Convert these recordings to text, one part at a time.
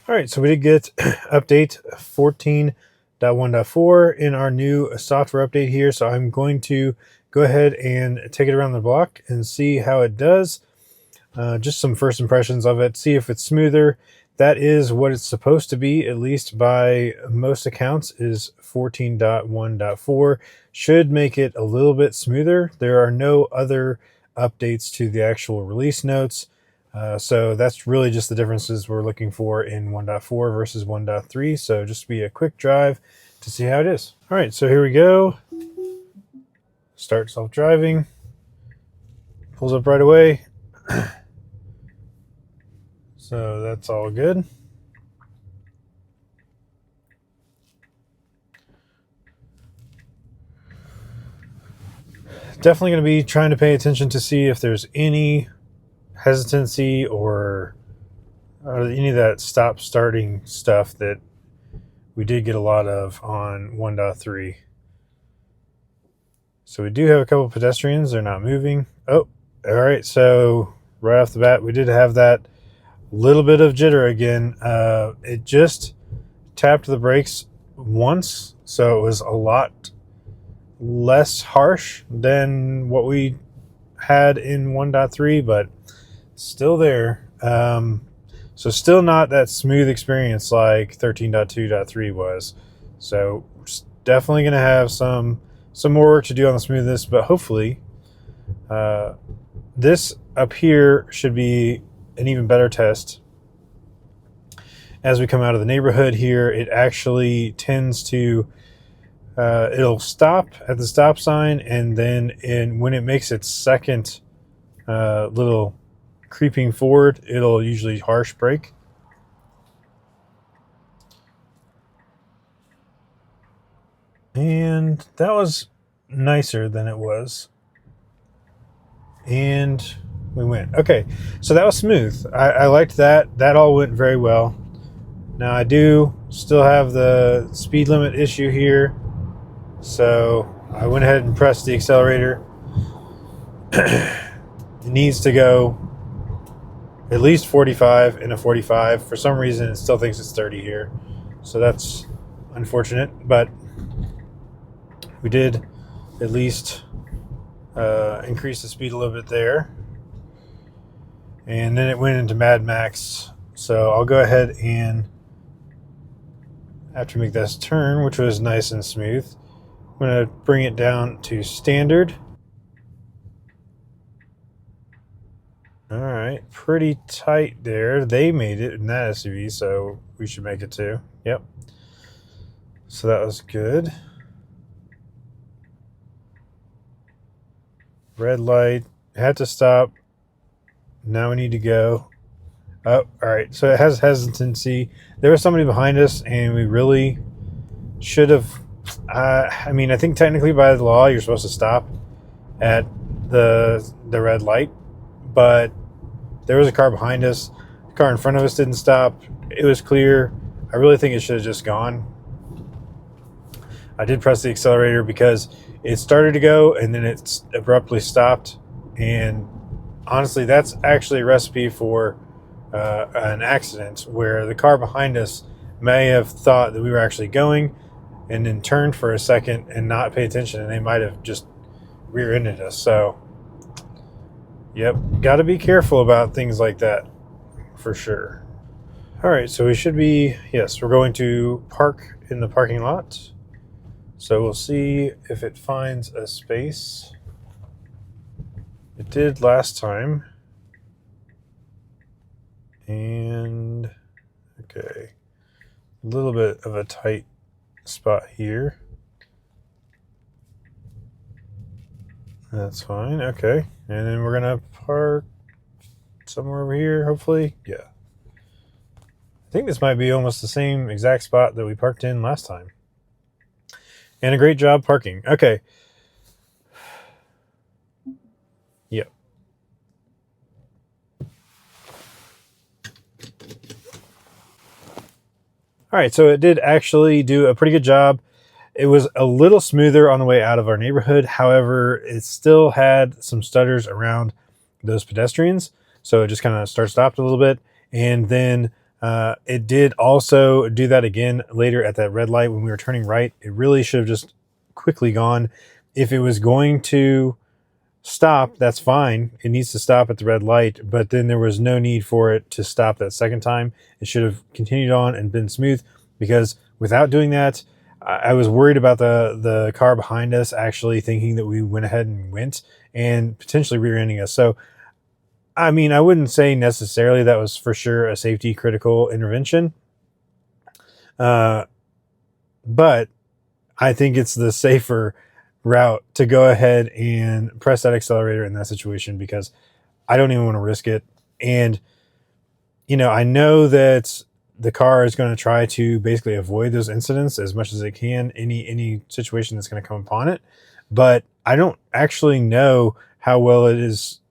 All right, so we did get update 14.1.4 in our new software update here. So I'm going to go ahead and take it around the block and see how it does. Just some first impressions of it, see if it's smoother. That is what it's supposed to be, at least by most accounts, is 14.1.4. Should make it a little bit smoother. There are no other updates to the actual release notes. So that's really just the differences we're looking for in 1.4 versus 1.3. So just be a quick drive to see how it is. All right, so here we go. Start self-driving. Pulls up right away. So that's all good. Definitely going to be trying to pay attention to see if there's any hesitancy or any of that stop starting stuff that we did get a lot of on 1.3. So we do have a couple pedestrians. They're not moving. Oh, all right. So right off the bat, we did have that little bit of jitter again. It just tapped the brakes once, so it was a lot less harsh than what we had in 1.3, but still there. So still not that smooth experience like 13.2.3 was. So definitely going to have some more work to do on the smoothness, but hopefully this up here should be an even better test. As we come out of the neighborhood here, it actually tends to it'll stop at the stop sign, and then when it makes its second little creeping forward, it'll usually harsh brake. And that was nicer than it was. And we went. Okay, so that was smooth. I liked that. That all went very well. Now I do still have the speed limit issue here. So I went ahead and pressed the accelerator. It needs to go at least 45 in a 45. For some reason, it still thinks it's 30 here. So that's unfortunate, but we did at least increase the speed a little bit there. And then it went into Mad Max. So I'll go ahead and, after make this turn, which was nice and smooth, I'm going to bring it down to standard. All right, pretty tight there. They made it in that SUV, so we should make it too. Yep. So that was good. Red light, had to stop. Now we need to go. Oh, all right. So it has hesitancy. There was somebody behind us, and we really should have. I mean, I think technically by the law, you're supposed to stop at the red light, but there was a car behind us. The car in front of us didn't stop. It was clear. I really think it should have just gone. I did press the accelerator because it started to go and then it abruptly stopped. And honestly, that's actually a recipe for an accident where the car behind us may have thought that we were actually going and then turned for a second and not pay attention, and they might have just rear-ended us. So yep, got to be careful about things like that for sure. All right, so we should be, yes, we're going to park in the parking lot. So we'll see if it finds a space. It did last time. And okay, a little bit of a tight spot here. That's fine. Okay, and then we're gonna park somewhere over here, hopefully. Yeah, I think this might be almost the same exact spot that we parked in last time. And a great job parking. Okay. Yep. All right, so it did actually do a pretty good job. It was a little smoother on the way out of our neighborhood. However, it still had some stutters around those pedestrians. So it just kind of start-stopped a little bit. And then It did also do that again later at that red light when we were turning right. It really should have just quickly gone. If it was going to stop, that's fine. It needs to stop at the red light, but then there was no need for it to stop that second time. It should have continued on and been smooth, because without doing that, I was worried about the car behind us actually thinking that we went ahead and went and potentially rear-ending us. So, I mean, I wouldn't say necessarily that was for sure a safety critical intervention, but I think it's the safer route to go ahead and press that accelerator in that situation, because I don't even want to risk it. And, I know that the car is going to try to basically avoid those incidents as much as it can, any situation that's going to come upon it. But I don't actually know how well it is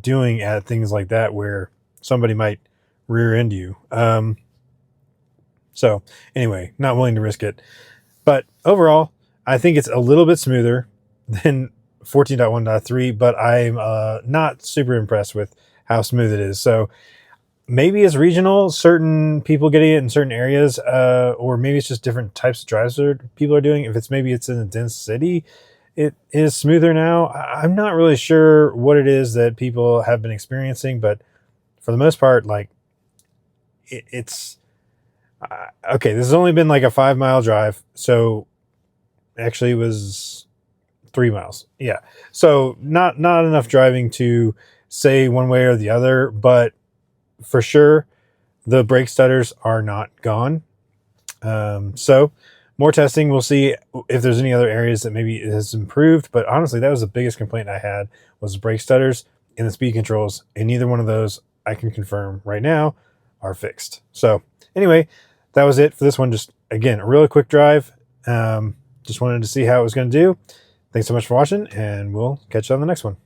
doing at things like that where somebody might rear end you. So anyway, not willing to risk it. But overall, I think it's a little bit smoother than 14.1.3, but I'm not super impressed with how smooth it is. So maybe it's regional, certain people getting it in certain areas, or maybe it's just different types of drives that people are doing. If maybe it's in a dense city, it is smoother now. I'm not really sure what it is that people have been experiencing, but for the most part, like it's okay. This has only been like a 5-mile drive, so actually it was 3 miles. Yeah, so not enough driving to say one way or the other, but for sure the brake stutters are not gone. So more testing. We'll see if there's any other areas that maybe it has improved. But honestly, that was the biggest complaint I had, was the brake stutters and the speed controls. And neither one of those, I can confirm right now, are fixed. So anyway, that was it for this one. Just, again, a really quick drive. Just wanted to see how it was going to do. Thanks so much for watching, and we'll catch you on the next one.